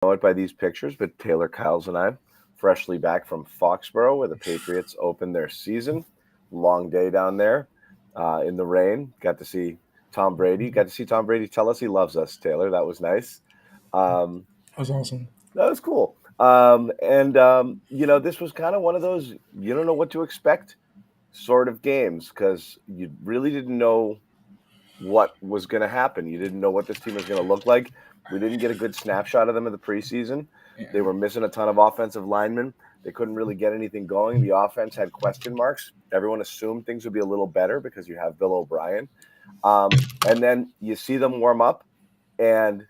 know it by these pictures, but Taylor Kyles and I, freshly back from Foxborough, where the Patriots opened their season. Long day down there in the rain. Got to see Tom Brady. Got to see Tom Brady tell us he loves us, Taylor. That was nice. Um, That was awesome. that was cool. This was kind of one of those you don't know what to expect sort of games because you really didn't know what was going to happen. You didn't know what this team was going to look like. We didn't get a good snapshot of them in the preseason. Yeah. They were missing a ton of offensive linemen. They couldn't really get anything going. The offense had question marks. Everyone assumed things would be a little better because you have Bill O'Brien. And then you see them warm up, and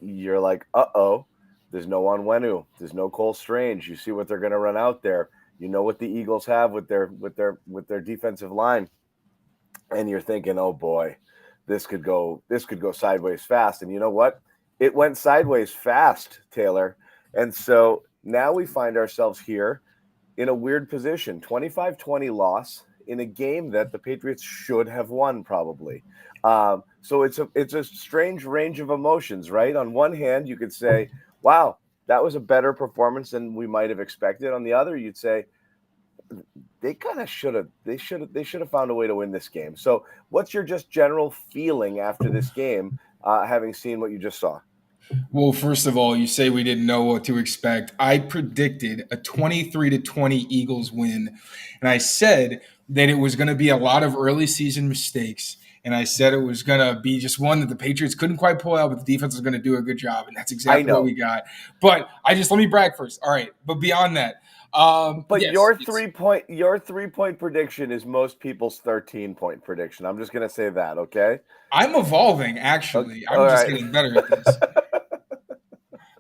you're like, uh-oh, there's no Onwenu. There's no Cole Strange. You see what they're going to run out there. You know what the Eagles have with their defensive line. And you're thinking, oh boy, this could go sideways fast. And you know what? It went sideways fast, Taylor. And so now we find ourselves here in a weird position. 25-20 loss in a game that the Patriots should have won, probably. So it's a strange range of emotions, right? On one hand, you could say, wow, that was a better performance than we might have expected. On the other, you'd say, they kind of should have found a way to win this game. So what's your just general feeling after this game, having seen what you just saw? Well, first of all, you say we didn't know what to expect. I predicted a 23-20 Eagles win, and I said that it was going to be a lot of early season mistakes. And I said it was going to be just one that the Patriots couldn't quite pull out, but the defense was going to do a good job. And that's I exactly what know, we got. But let me brag first. All right. But beyond that, but yes, your 3-point prediction is most people's 13-point prediction. I'm just gonna say that, okay? I'm evolving, Okay, actually. all I'm just right. getting better at this.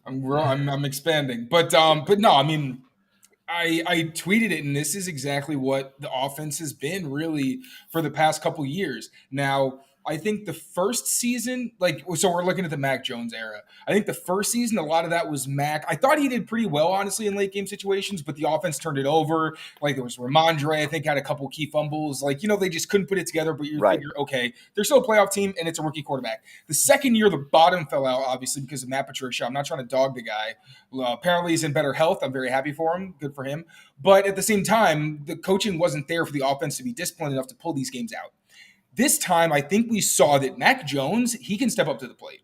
I'm expanding. But no, I mean, I tweeted it, and this is exactly what the offense has been really for the past couple years. Now, I think the first season, so we're looking at the Mac Jones era. I think the first season, a lot of that was Mac. I thought he did pretty well, honestly, in late game situations, but the offense turned it over. Like there was Ramondre, I think, had a couple key fumbles. They just couldn't put it together, but you Right. figure, okay, they're still a playoff team, and it's a rookie quarterback. The second year, the bottom fell out, obviously, because of Matt Patricia. I'm not trying to dog the guy. Apparently, he's in better health. I'm very happy for him. Good for him. But at the same time, the coaching wasn't there for the offense to be disciplined enough to pull these games out. This time, I think we saw that Mac Jones, he can step up to the plate.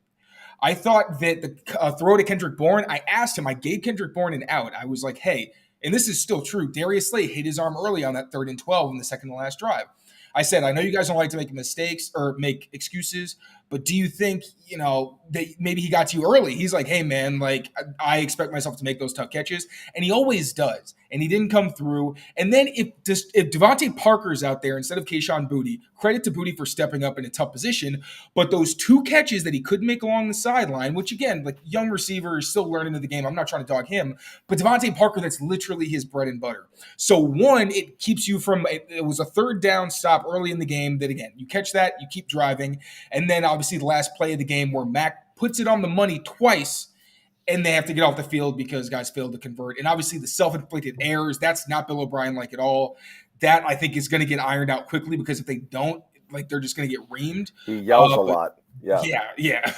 I thought that the throw to Kendrick Bourne, I asked him, I gave Kendrick Bourne an out. I was like, hey, and this is still true, Darius Slay hit his arm early on that 3rd and 12 in the second to last drive. I said, I know you guys don't like to make mistakes or make excuses, but do you think, that maybe he got to you early? He's like, hey, man, I expect myself to make those tough catches. And he always does. And he didn't come through. And then if Devontae Parker's out there instead of Kayshon Boutte, credit to Boutte for stepping up in a tough position. But those 2 catches that he couldn't make along the sideline, which again, young receiver is still learning the game. I'm not trying to dog him. But Devontae Parker, that's literally his bread and butter. So one, it keeps you from, it was a 3rd down stop early in the game that, again, you catch that, you keep driving. And then obviously the last play of the game where Mac puts it on the money twice and they have to get off the field because guys failed to convert. And obviously the self-inflicted errors, that's not Bill O'Brien like at all. That I think is going to get ironed out quickly because if they don't, they're just going to get reamed. He yells a But lot. Yeah. yeah.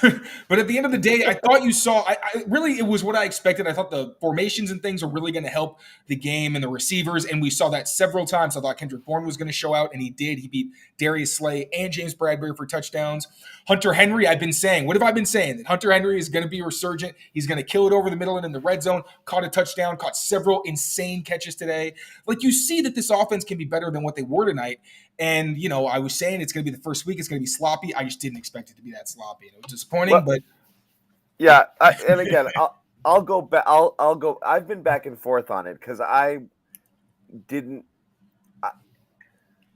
But at the end of the day, I thought you saw. I really, it was what I expected. I thought the formations and things are really going to help the game and the receivers, and we saw that several times. I thought Kendrick Bourne was going to show out, and he did. He beat Darius Slay and James Bradbury for touchdowns. Hunter Henry, I've been saying. What have I been saying? That Hunter Henry is going to be resurgent. He's going to kill it over the middle and in the red zone. Caught a touchdown. Caught several insane catches today. You see that this offense can be better than what they were tonight. And, I was saying it's going to be the first week. It's going to be sloppy. I just didn't expect it to be that sloppy. And it was disappointing, Well, but yeah. And again, I'll go back. I'll go. I've been back and forth on it because I didn't.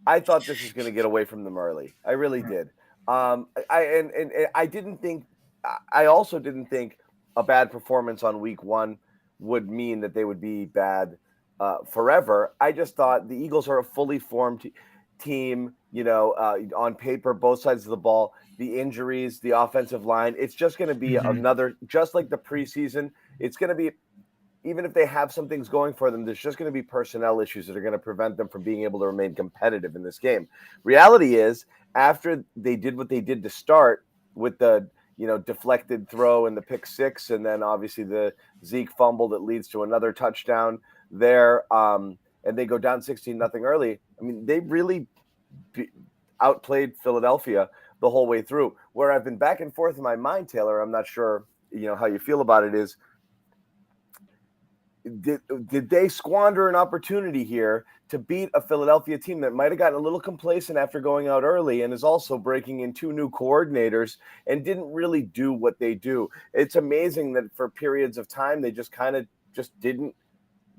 I thought this was going to get away from them early. I really did. I didn't think. I also didn't think a bad performance on week 1 would mean that they would be bad forever. I just thought the Eagles are a fully formed team. On paper, both sides of the ball. The injuries, the offensive line. It's just going to be another, just like the preseason. It's going to be, even if they have some things going for them, there's just going to be personnel issues that are going to prevent them from being able to remain competitive in this game. Reality is, after they did what they did to start with the deflected throw and the pick six, and then obviously the Zeke fumble that leads to another touchdown there. And they go down 16-0 early. I mean, they really outplayed Philadelphia the whole way through. Where I've been back and forth in my mind, Taylor, I'm not sure how you feel about it, is did they squander an opportunity here to beat a Philadelphia team that might have gotten a little complacent after going out early and is also breaking in 2 new coordinators and didn't really do what they do? It's amazing that for periods of time they just didn't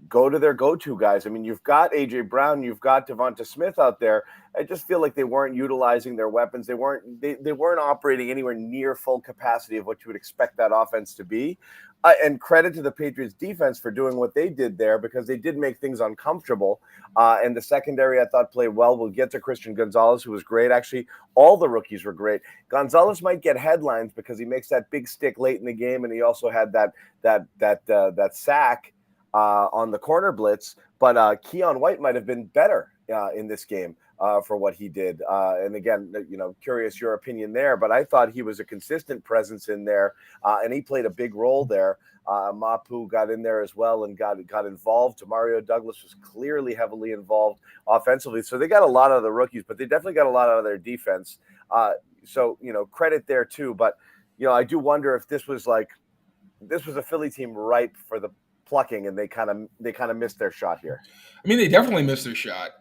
go to their go-to guys. I mean, you've got A.J. Brown, you've got Devonta Smith out there. I just feel like they weren't utilizing their weapons. They weren't operating anywhere near full capacity of what you would expect that offense to be. And credit to the Patriots defense for doing what they did there, because they did make things uncomfortable. And the secondary, I thought, played well. We'll get to Christian Gonzalez, who was great. Actually, all the rookies were great. Gonzalez might get headlines because he makes that big stick late in the game, and he also had that sack on the corner blitz, but Keon White might have been better in this game for what he did. And again, curious your opinion there, but I thought he was a consistent presence in there, and he played a big role there. Mapu got in there as well and got involved. Mario Douglas was clearly heavily involved offensively. So they got a lot out of the rookies, but they definitely got a lot out of their defense. So credit there too. But I do wonder if this was a Philly team ripe for the plucking, and they kind of missed their shot here. I mean, they definitely missed their shot.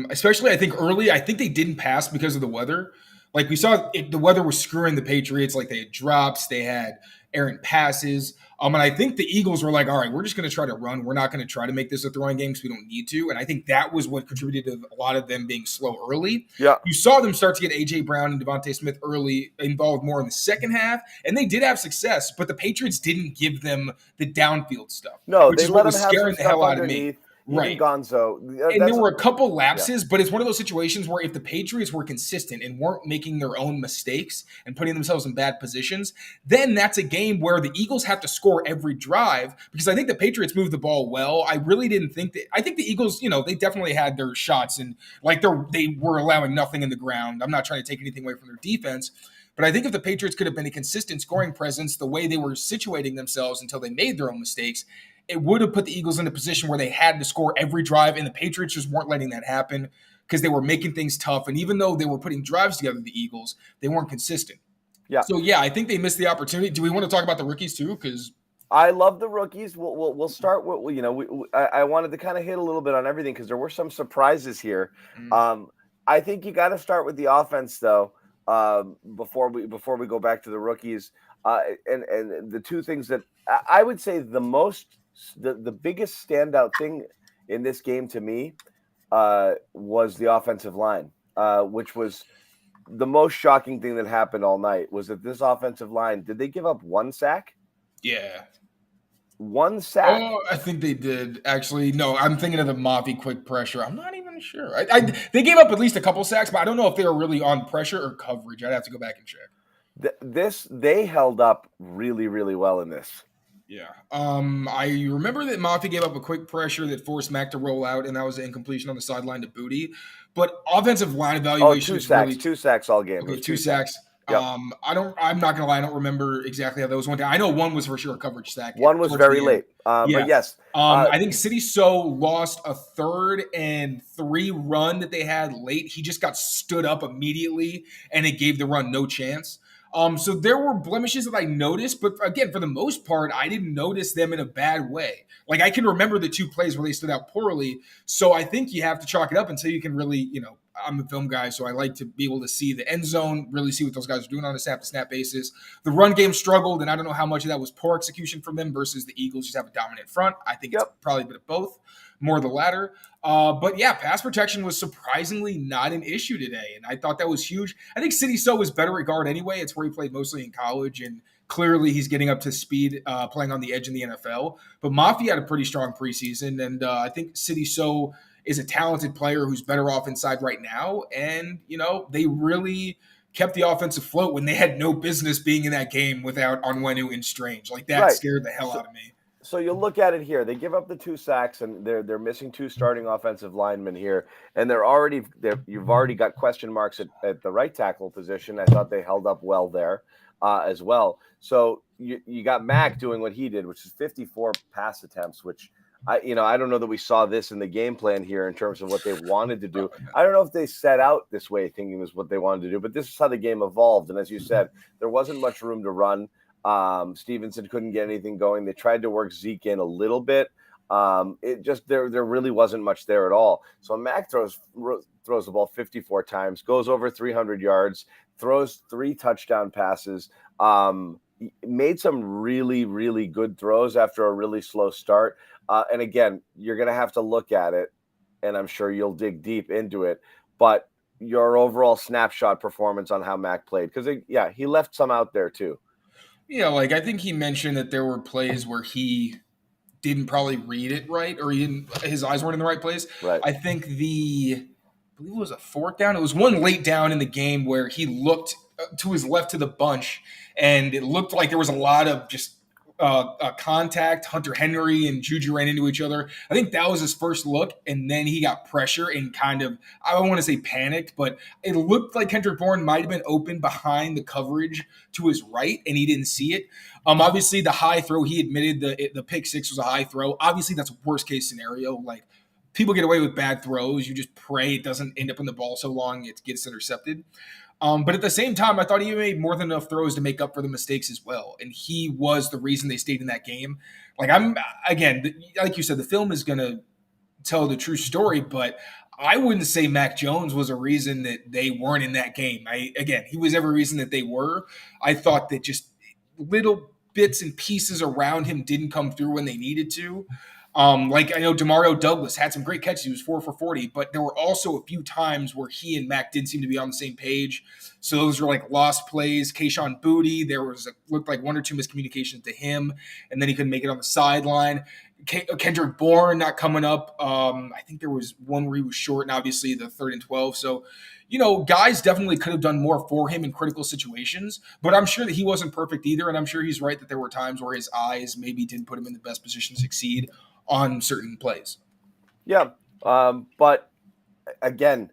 Especially, I think early. I think they didn't pass because of the weather. Like we saw, the weather was screwing the Patriots. Like they had drops, they had errant passes. And I think the Eagles were like, all right, we're just going to try to run. We're not going to try to make this a throwing game because we don't need to. And I think that was what contributed to a lot of them being slow early. Yeah. You saw them start to get A.J. Brown and Devonta Smith early involved more in the second half, and they did have success, but the Patriots didn't give them the downfield stuff. No, which they is let what them was have scaring some the hell stuff out of me. underneath. Right. Gonzo. And there were a couple lapses, but it's one of those situations where if the Patriots were consistent and weren't making their own mistakes and putting themselves in bad positions, then that's a game where the Eagles have to score every drive, because I think the Patriots moved the ball well. I really didn't think that. I think the Eagles, they definitely had their shots, and they were allowing nothing in the ground. I'm not trying to take anything away from their defense, but I think if the Patriots could have been a consistent scoring presence the way they were situating themselves until they made their own mistakes, it would have put the Eagles in a position where they had to score every drive, and the Patriots just weren't letting that happen because they were making things tough. And even though they were putting drives together, the Eagles, they weren't consistent. Yeah. So, I think they missed the opportunity. Do we want to talk about the rookies too? Because I love the rookies. We'll start with, I wanted to kind of hit a little bit on everything because there were some surprises here. I think you got to start with the offense, though, before we go back to the rookies. And the two things that I would say the biggest standout thing in this game to me was the offensive line, which was the most shocking thing that happened all night. Was that this offensive line, did they give up one sack? Yeah. One sack. Oh, I think they did. Actually, no, I'm thinking of the Mavi quick pressure. I'm not even sure. They gave up at least a couple sacks, but I don't know if they were really on pressure or coverage. I'd have to go back and check. They held up really, really well in this. Yeah. I remember that Mafi gave up a quick pressure that forced Mack to roll out, and that was an incompletion on the sideline to Booty. But offensive line evaluation two sacks all game. Okay, two sacks. Yep. I'm not gonna lie, I don't remember exactly how those went down. I know one was for sure a coverage sack. One was very late. But yes. I think City So lost a 3rd and 3 run that they had late. He just got stood up immediately, and it gave the run no chance. So there were blemishes that I noticed, but again, for the most part, I didn't notice them in a bad way. Like I can remember the 2 plays where they stood out poorly. So I think you have to chalk it up until you can really, I'm a film guy, so I like to be able to see the end zone, really see what those guys are doing on a snap-to-snap basis. The run game struggled, and I don't know how much of that was poor execution from them versus the Eagles just have a dominant front. I think it's probably a bit of both, more the latter. But pass protection was surprisingly not an issue today, and I thought that was huge. I think City So was better at guard anyway. It's where he played mostly in college, and clearly he's getting up to speed playing on the edge in the NFL. But Mafi had a pretty strong preseason, and I think City So is a talented player who's better off inside right now. And, they really kept the offense afloat when they had no business being in that game without Onwenu and Strange. Like that scared the hell out of me. So you look at it here. They give up the 2 sacks, and they're missing 2 starting offensive linemen here, and you've already got question marks at the right tackle position. I thought they held up well there. as well. So you got Mac doing what he did, which is 54 pass attempts, which I don't know that we saw this in the game plan here in terms of what they wanted to do. I don't know if they set out this way thinking this is what they wanted to do, but this is how the game evolved. And as you said, there wasn't much room to run. Stevenson couldn't get anything going. They tried to work Zeke in a little bit. It just there really wasn't much there at all. So Mac throws the ball 54 times, goes over 300 yards, throws 3 touchdown passes. Made some really, really good throws after a really slow start. And again, you're going to have to look at it, and I'm sure you'll dig deep into it. But your overall snapshot performance on how Mac played, because he left some out there too. Yeah, like I think he mentioned that there were plays where he didn't probably read it right, or his eyes weren't in the right place. Right. I think I believe it was a 4th down. It was one late down in the game where he looked to his left to the bunch, and it looked like there was a lot of just contact. Hunter Henry and Juju ran into each other. I think that was his first look, and then he got pressure and kind of, I don't want to say panicked, but it looked like Kendrick Bourne might have been open behind the coverage to his right, and he didn't see it. Obviously, the high throw, he admitted the pick 6 was a high throw. Obviously, that's a worst case scenario. Like, people get away with bad throws. You just pray it doesn't end up in the ball so long it gets intercepted. But at the same time, I thought he made more than enough throws to make up for the mistakes as well. And he was the reason they stayed in that game. Like, like you said, the film is going to tell the true story, but I wouldn't say Mac Jones was a reason that they weren't in that game. He was every reason that they were. I thought that just little bits and pieces around him didn't come through when they needed to. Like I know Demario Douglas had some great catches. He was 4 for 40, but there were also a few times where he and Mac didn't seem to be on the same page. So those were like lost plays. Kayshon Boutte, looked like 1 or 2 miscommunications to him, and then he couldn't make it on the sideline. Kendrick Bourne not coming up. I think there was one where he was short, and obviously the 3rd and 12. So, guys definitely could have done more for him in critical situations, but I'm sure that he wasn't perfect either, and I'm sure he's right that there were times where his eyes maybe didn't put him in the best position to succeed on certain plays. Yeah. But again,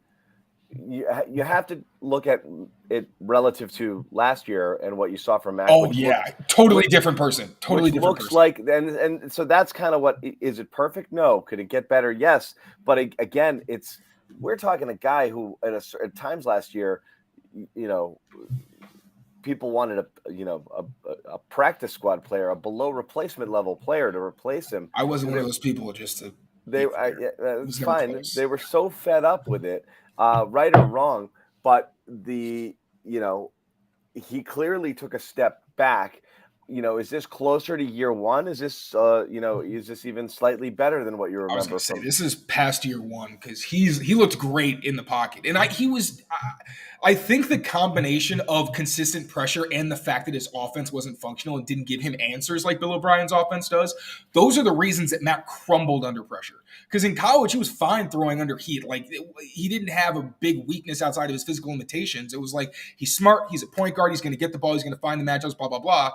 you have to look at it relative to last year and what you saw from Mac. Oh yeah, totally different person. Totally different looks person. like, and so that's kind of what, is it perfect? No. Could it get better? Yes. But again, we're talking a guy who at times last year, people wanted a practice squad player, a below replacement level player to replace him. I wasn't one of those people. Just to it's fine. They were so fed up with it, right or wrong. But he clearly took a step back. Is this closer to year one? Is this is this even slightly better than what you remember? I was going to say this is past year one, because he looked great in the pocket, and I think the combination of consistent pressure and the fact that his offense wasn't functional and didn't give him answers like Bill O'Brien's offense does, those are the reasons that Matt crumbled under pressure. Because in college, he was fine throwing under heat. Like, he didn't have a big weakness outside of his physical limitations. It was like, he's smart, he's a point guard, he's going to get the ball, he's going to find the matchups, blah, blah, blah.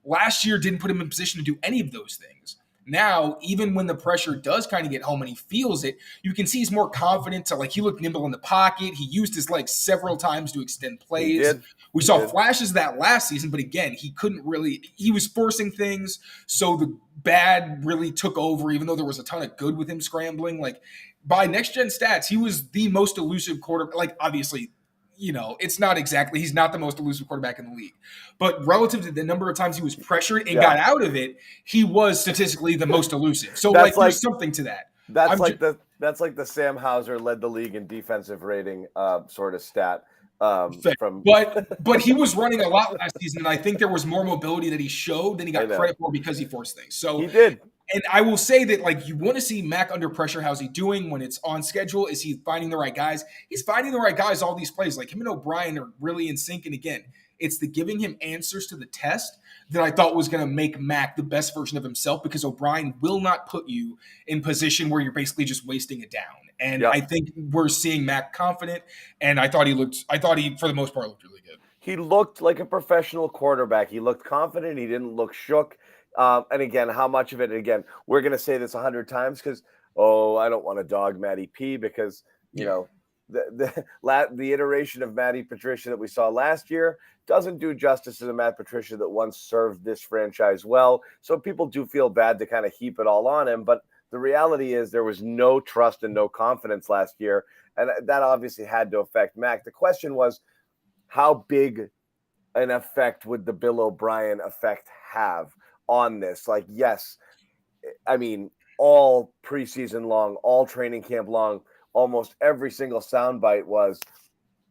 Last year didn't put him in position to do any of those things. Now, even when the pressure does kind of get home and he feels it, you can see he's more confident he looked nimble in the pocket. He used his legs several times to extend plays. We saw flashes of that last season, but again, he was forcing things. So the bad really took over, even though there was a ton of good with him scrambling. Like, by next gen stats, he was the most elusive quarterback. Like, obviously, it's not exactly, he's not the most elusive quarterback in the league, but relative to the number of times he was pressured and got out of it, he was statistically the most elusive. So there's something to that. That's like the Sam Hauser led the league in defensive rating sort of stat. But he was running a lot last season, and I think there was more mobility that he showed than he got credit for because he forced things. So he did. And I will say that, you want to see Mac under pressure. How's he doing when it's on schedule? Is he finding the right guys? He's finding the right guys all these plays. Like, him and O'Brien are really in sync. And again, it's the giving him answers to the test that I thought was going to make Mac the best version of himself, because O'Brien will not put you in position where you're basically just wasting it down. And I think we're seeing Mac confident, and I thought he, for the most part, looked really good. He looked like a professional quarterback. He looked confident. He didn't look shook. And again, how much of it, we're going to say this 100 times because, I don't want to dog Matty P because, the iteration of Matty Patricia that we saw last year doesn't do justice to the Matt Patricia that once served this franchise well. So people do feel bad to kind of heap it all on him. But the reality is there was no trust and no confidence last year. And that obviously had to affect Mac. The question was, how big an effect would the Bill O'Brien effect have on this? Like, yes, I mean, all preseason long, all training camp long, almost every single soundbite was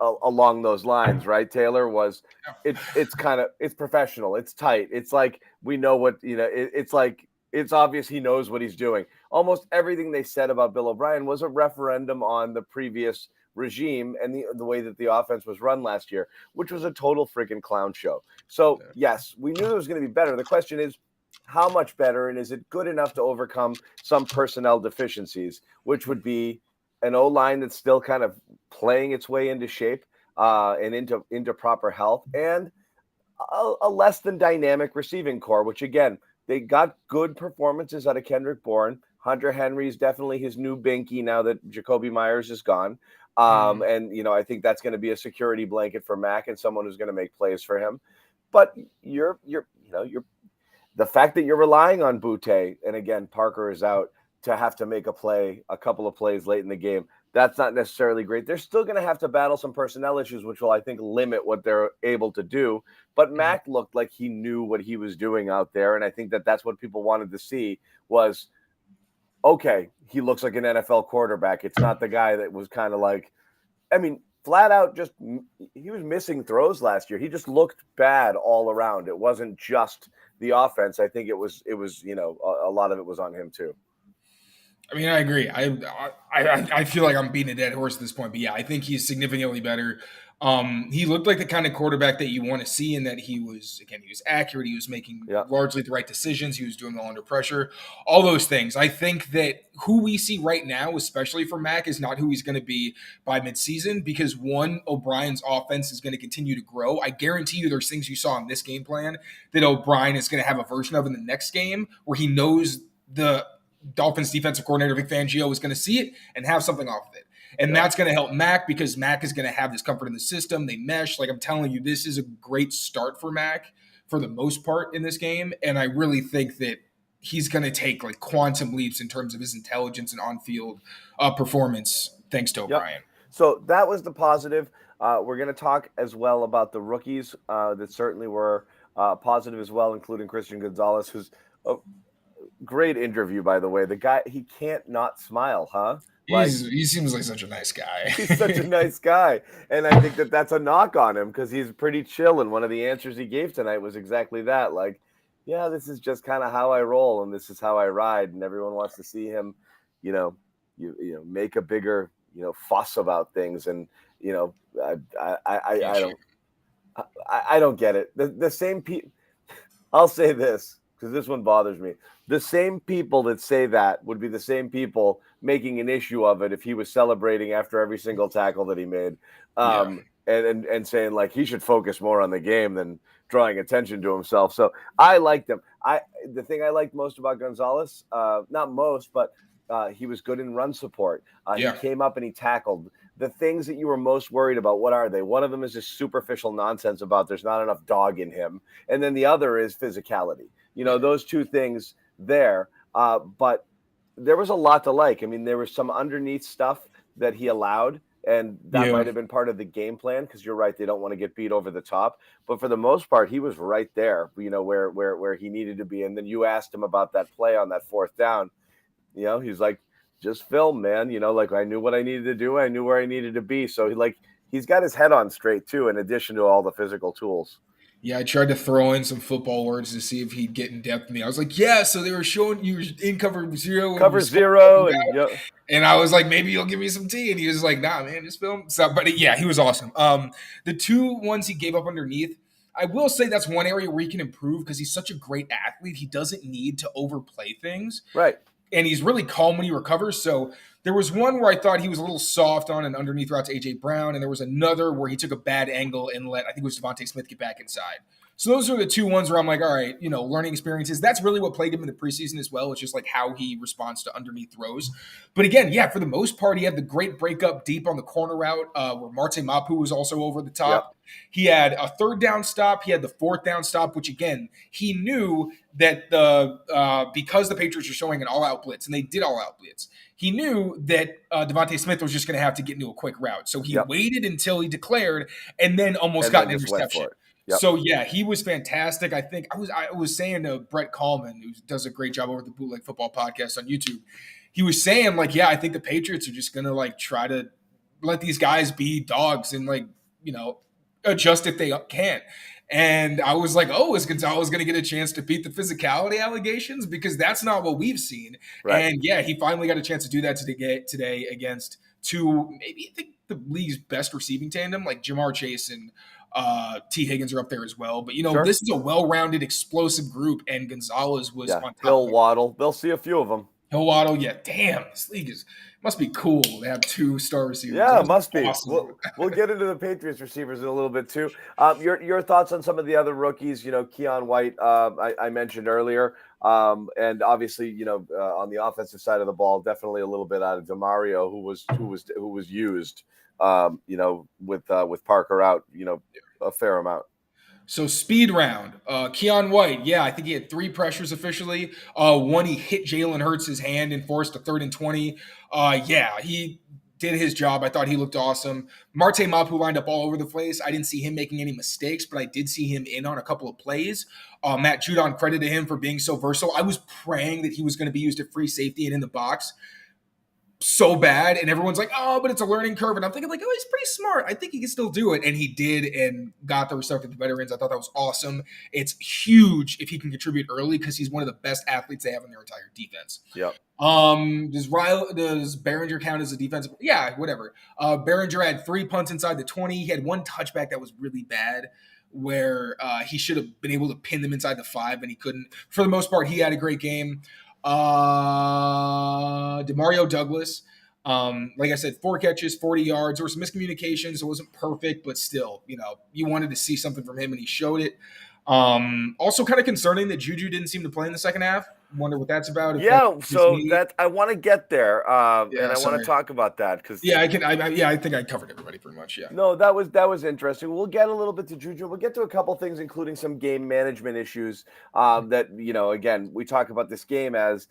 along those lines, right? Taylor was it's kind of it's professional, it's tight, it's like we know what it's like. It's obvious he knows what he's doing. Almost everything they said about Bill O'Brien was a referendum on the previous regime and the way that the offense was run last year, which was a total freaking clown show. So yes, we knew it was going to be better. The question is, how much better, and is it good enough to overcome some personnel deficiencies, which would be an O-line that's still kind of playing its way into shape and into proper health, and a less than dynamic receiving core, which again, they got good performances out of Kendrick Bourne. Hunter Henry is definitely his new binky now that Jacoby Myers is gone. And I think that's going to be a security blanket for Mac and someone who's going to make plays for him. But you're the fact that you're relying on Boutte, and again, Parker is out, to have to make a couple of plays late in the game, that's not necessarily great. They're still going to have to battle some personnel issues, which will, I think, limit what they're able to do. But Mac looked like he knew what he was doing out there, and I think that that's what people wanted to see was, okay, he looks like an NFL quarterback. It's not the guy that was kind of like, I mean, flat out he was missing throws last year. He just looked bad all around. It wasn't just the offense. I think it was a lot of it was on him too. I mean, I agree. I feel like I'm beating a dead horse at this point, but yeah, I think he's significantly better. He looked like the kind of quarterback that you want to see, and that he was accurate. He was making largely the right decisions. He was doing well under pressure, all those things. I think that who we see right now, especially for Mac, is not who he's going to be by midseason, because one, O'Brien's offense is going to continue to grow. I guarantee you there's things you saw in this game plan that O'Brien is going to have a version of in the next game, where he knows the Dolphins defensive coordinator Vic Fangio is going to see it and have something off of it. And that's going to help Mac, because Mac is going to have this comfort in the system. They mesh. Like I'm telling you, this is a great start for Mac for the most part in this game. And I really think that he's going to take like quantum leaps in terms of his intelligence and on-field performance, thanks to O'Brien. So that was the positive. We're going to talk as well about the rookies that certainly were positive as well, including Christian Gonzalez, who's great interview, by the way. The guy, he can't not smile, huh? He seems like such a nice guy. He's such a nice guy. And I think that that's a knock on him, because he's pretty chill. And one of the answers he gave tonight was exactly that. Like, yeah, this is just kind of how I roll, and this is how I ride. And everyone wants to see him, make a bigger, fuss about things. And, I don't get it. The same people, I'll say this, because this one bothers me. The same people that say that would be the same people making an issue of it if he was celebrating after every single tackle that he made, and saying like he should focus more on the game than drawing attention to himself. So I liked him. The thing I liked most about Gonzalez, not most, but he was good in run support. He came up and he tackled. The things that you were most worried about, what are they? One of them is just superficial nonsense about there's not enough dog in him. And then the other is physicality. Those two things there. But there was a lot to like. I mean, there was some underneath stuff that he allowed, and that might have been part of the game plan, because you're right, they don't want to get beat over the top. But for the most part, he was right there, where he needed to be. And then you asked him about that play on that fourth down. He's like, just film, man. Like I knew what I needed to do. I knew where I needed to be. So he's got his head on straight too, in addition to all the physical tools. Yeah, I tried to throw in some football words to see if he'd get in depth with me. I was like, so they were showing you in cover zero. And I was like, maybe you'll give me some tea. And he was like, nah, man, just film. So, but yeah, he was awesome. The two ones he gave up underneath, I will say that's one area where he can improve, because he's such a great athlete. He doesn't need to overplay things. Right. And he's really calm when he recovers. So there was one where I thought he was a little soft on an underneath route to A.J. Brown, and there was another where he took a bad angle and let, I think it was Devontae Smith, get back inside. So those are the two ones where I'm like, all right, learning experiences. That's really what plagued him in the preseason as well. It's just like how he responds to underneath throws. But again, yeah, for the most part, he had the great breakup deep on the corner route where Marte Mapu was also over the Yep. top. He had a third down stop. He had the fourth down stop, which again, he knew that because the Patriots were showing an all-out blitz, and they did all-out blitz, he knew that Devontae Smith was just going to have to get into a quick route. So he Yep. waited until he declared and then almost And got then an just went interception. for it. Yep. So yeah, he was fantastic. I think I was saying to Brett Coleman, who does a great job over the Bootleg Football Podcast on YouTube, he was saying like, yeah, I think the Patriots are just gonna like try to let these guys be dogs and like adjust if they can. And I was like, oh, is Gonzalez going to get a chance to beat the physicality allegations? Because that's not what we've seen. Right. And yeah, he finally got a chance to do that today against maybe I think the league's best receiving tandem, like Jamar Chase and T. Higgins are up there as well. But, Sure. This is a well-rounded, explosive group, and Gonzalez was on top Hill, of it. Waddle. They'll see a few of them. Hill, Waddle, yeah. Damn, this league must be cool. They have 2 star receivers. Yeah, it must be. Awesome. We'll get into the Patriots receivers in a little bit too. Your thoughts on some of the other rookies? Keon White, I mentioned earlier, and obviously, on the offensive side of the ball, definitely a little bit out of DeMario, who was used, with Parker out, a fair amount. So speed round, Keon White, yeah, I think he had 3 pressures officially. One, he hit Jalen Hurts' hand and forced a 3rd and 20. Yeah, he did his job. I thought he looked awesome. Marte Mapu lined up all over the place. I didn't see him making any mistakes, but I did see him in on a couple of plays. Matt Judon credited him for being so versatile. I was praying that he was going to be used at free safety and in the box so bad, and everyone's like, oh, but it's a learning curve, and I'm thinking like, oh, he's pretty smart. I think he can still do it, and he did, and got the respect of the veterans. I thought that was awesome. It's huge if he can contribute early because he's one of the best athletes they have in their entire defense. Yep. Does Behringer count as a defensive? Yeah, whatever. Behringer had 3 punts inside the 20. He had 1 touchback that was really bad, where he should have been able to pin them inside the 5, and he couldn't. For the most part, he had a great game. Demario Douglas, like I said, 4 catches, 40 yards. There were some miscommunications. It wasn't perfect, but still, you wanted to see something from him, and he showed it. Also kind of concerning that Juju didn't seem to play in the second half. Wonder what that's about. Yeah, so that I want to get there, and I want to talk about that because I think I covered everybody pretty much. Yeah. No, that was interesting. We'll get a little bit to Juju. We'll get to a couple things, including some game management issues. That again, we talk about this game as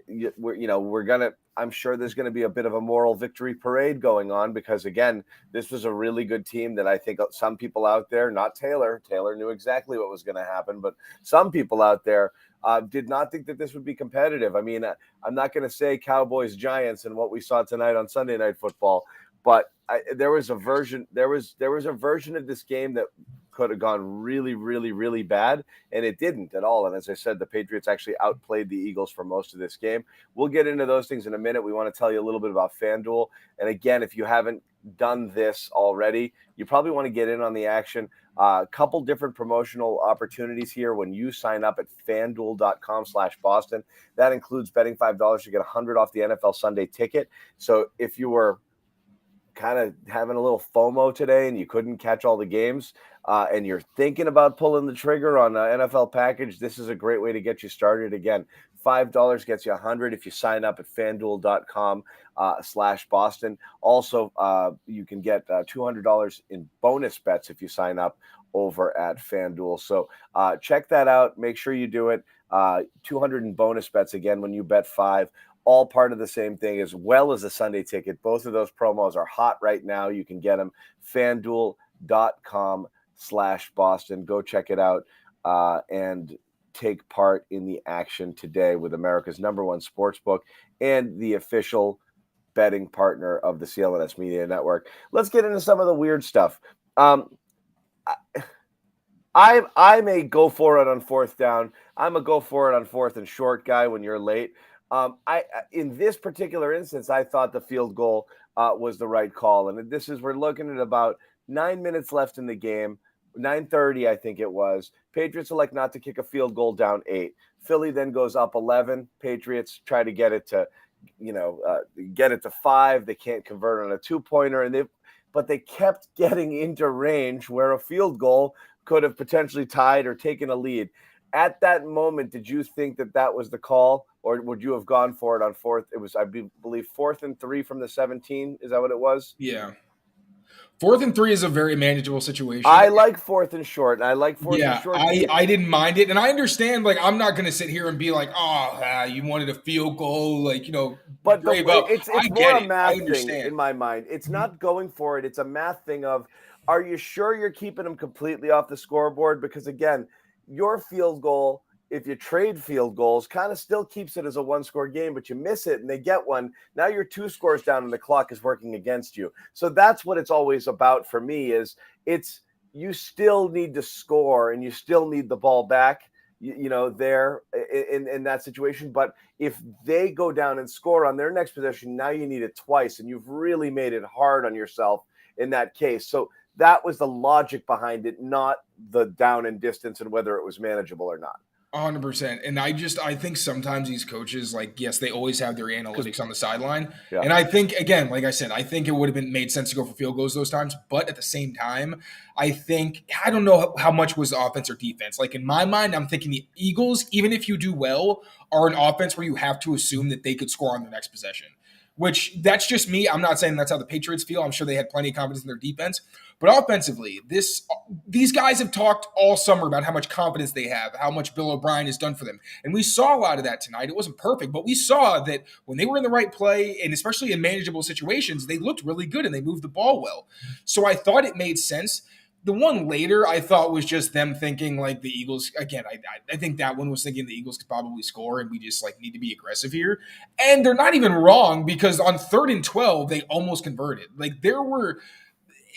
we're gonna. I'm sure there's going to be a bit of a moral victory parade going on because again, this was a really good team that I think some people out there, not Taylor. Taylor knew exactly what was going to happen, but some people out there. Did not think that this would be competitive. I mean, I'm not going to say Cowboys Giants and what we saw tonight on Sunday Night Football, but there was a version of this game that could have gone really, really, really bad, and it didn't at all. And as I said, the Patriots actually outplayed the Eagles for most of this game. We'll get into those things in a minute. We want to tell you a little bit about FanDuel, and again, if you haven't done this already, you probably want to get in on the action. A couple different promotional opportunities here when you sign up at fanduel.com/Boston. That includes betting $5 to get $100 off the NFL Sunday ticket. So if you were kind of having a little FOMO today and you couldn't catch all the games and you're thinking about pulling the trigger on an NFL package, this is a great way to get you started. Again, $5 gets you $100 if you sign up at fanduel.com/Boston. Also, you can get $200 in bonus bets if you sign up over at FanDuel. So check that out. Make sure you do it. 200 in bonus bets again when you bet 5. All part of the same thing as well as a Sunday ticket. Both of those promos are hot right now. You can get them fanduel.com/Boston. Go check it out and take part in the action today with America's #1 sportsbook and the official betting partner of the CLNS Media Network. Let's get into some of the weird stuff. I'm a go for it on 4th down. I'm a go for it on 4th and short guy when you're late. In this particular instance, I thought the field goal was the right call. And we're looking at about 9 minutes left in the game, 9:30, I think it was. Patriots elect not to kick a field goal down 8. Philly then goes up 11. Patriots try to get it to, get it to 5. They can't convert on a 2-pointer, but they kept getting into range where a field goal could have potentially tied or taken a lead. At that moment, did you think that was the call, or would you have gone for it on fourth? It was, I believe, 4th and 3 from the 17. Is that what it was? Yeah. 4th and 3 is a very manageable situation. I like 4th and short, and I like 4th and Yeah, short. I didn't mind it, and I understand. Like, I'm not going to sit here and be like, "Oh, you wanted a field goal," like, But brave up. it's I more get a it. I math thing understand. in my mind. It's Mhm. not going for it. It's a math thing of, are you sure you're keeping them completely off the scoreboard? Because again, your field goal, if you trade field goals, kind of still keeps it as a one-score game, but you miss it and they get one. Now you're 2 scores down and the clock is working against you. So that's what it's always about for me is you still need to score and you still need the ball back, there in that situation. But if they go down and score on their next possession, now you need it twice, and you've really made it hard on yourself in that case. So that was the logic behind it, not the down and distance and whether it was manageable or not. 100%. And I think sometimes these coaches, like, yes, they always have their analytics on the sideline. Yeah. And I think, again, like I said, I think it would have been made sense to go for field goals those times. But at the same time, I don't know how much was offense or defense. Like, in my mind, I'm thinking the Eagles, even if you do well, are an offense where you have to assume that they could score on their next possession. Which, that's just me. I'm not saying that's how the Patriots feel. I'm sure they had plenty of confidence in their defense. But offensively, these guys have talked all summer about how much confidence they have, how much Bill O'Brien has done for them. And we saw a lot of that tonight. It wasn't perfect, but we saw that when they were in the right play, and especially in manageable situations, they looked really good and they moved the ball well. So I thought it made sense. The one later I thought was just them thinking like the Eagles, again, I think that one was thinking the Eagles could probably score and we just like need to be aggressive here. And they're not even wrong because on 3rd and 12, they almost converted. Like there were